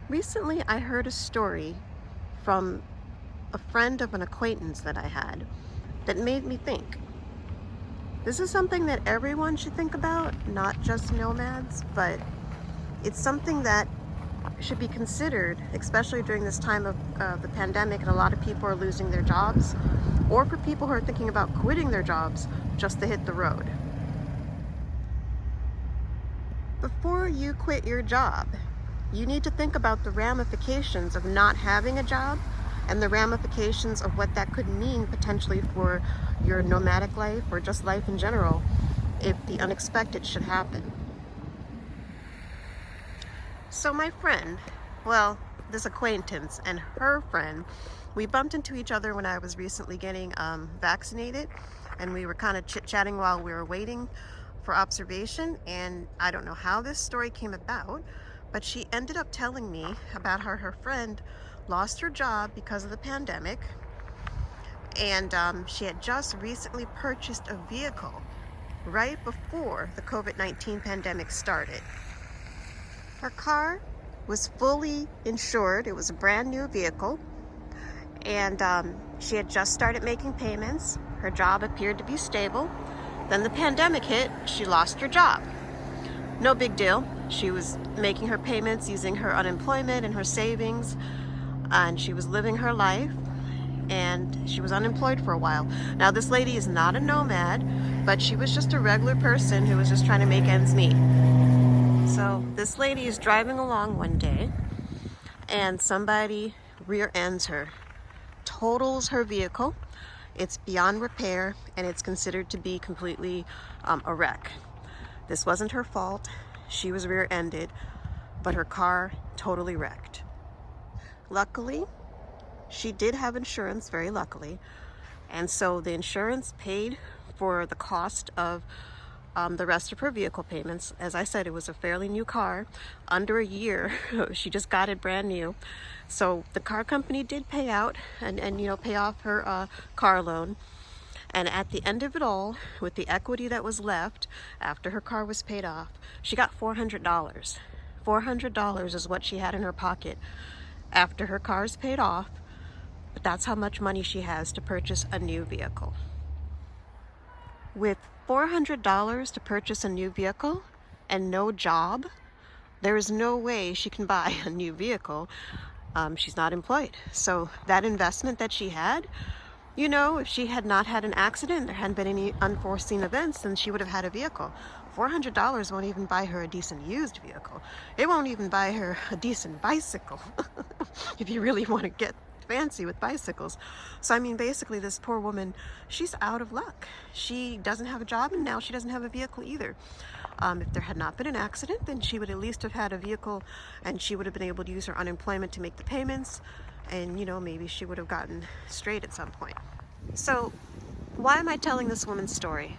Recently, I heard a story from a friend of an acquaintance that I had that made me think. This is something that everyone should think about, not just nomads, but it's something that should be considered, especially during this time of the pandemic, and a lot of people are losing their jobs, or for people who are thinking about quitting their jobs just to hit the road. Before you quit your job, you need to think about the ramifications of not having a job and the ramifications of what that could mean potentially for your nomadic life or just life in general if the unexpected should happen. So my friend, well, this acquaintance and her friend, we bumped into each other when I was recently getting vaccinated, and we were kind of chit-chatting while we were waiting for observation. And I don't know how this story came about, but she ended up telling me about how her friend lost her job because of the pandemic, and she had just recently purchased a vehicle right before the COVID-19 pandemic started. Her car was fully insured. It was a brand new vehicle, and she had just started making payments. Her job appeared to be stable. Then the pandemic hit. She lost her job. No big deal. She was making her payments using her unemployment and her savings, and she was living her life, and she was unemployed for a while. Now, this lady is not a nomad, but she was just a regular person who was just trying to make ends meet. So this lady is driving along one day, and somebody rear ends her, totals her vehicle. It's beyond repair, and it's considered to be completely a wreck. This wasn't her fault. She was rear-ended, but her car totally wrecked. Luckily, she did have insurance, very luckily, and so the insurance paid for the cost of the rest of her vehicle payments. As I said, it was a fairly new car, under a year. She just got it brand new. So the car company did pay out and pay off her car loan. And at the end of it all, with the equity that was left after her car was paid off, she got $400. $400 is what she had in her pocket after her car is paid off, but that's how much money she has to purchase a new vehicle. With $400 to purchase a new vehicle and no job, there is no way she can buy a new vehicle. She's not employed. So that investment that she had, if she had not had an accident, there hadn't been any unforeseen events, then she would have had a vehicle. $400 won't even buy her a decent used vehicle. It won't even buy her a decent bicycle, if you really want to get fancy with bicycles. So I mean, basically this poor woman, she's out of luck. She doesn't have a job, and now she doesn't have a vehicle either. If there had not been an accident, then she would at least have had a vehicle, and she would have been able to use her unemployment to make the payments, and maybe she would have gotten straight at some point. So why am I telling this woman's story?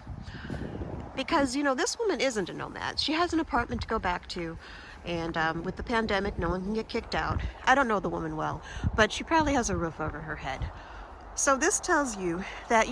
Because this woman isn't a nomad. She has an apartment to go back to, and with the pandemic, no one can get kicked out. I don't know the woman well, but she probably has a roof over her head. So this tells you that,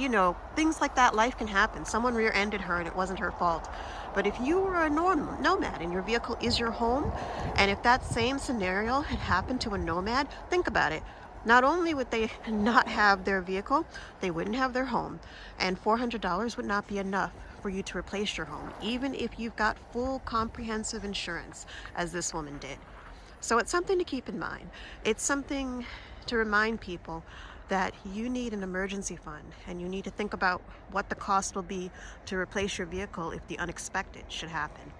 things like that, life can happen. Someone rear-ended her and it wasn't her fault. But if you were a nomad and your vehicle is your home, and if that same scenario had happened to a nomad, think about it. Not only would they not have their vehicle, they wouldn't have their home. And $400 would not be enough for you to replace your home, even if you've got full comprehensive insurance, as this woman did. So it's something to keep in mind. It's something to remind people that you need an emergency fund, and you need to think about what the cost will be to replace your vehicle if the unexpected should happen.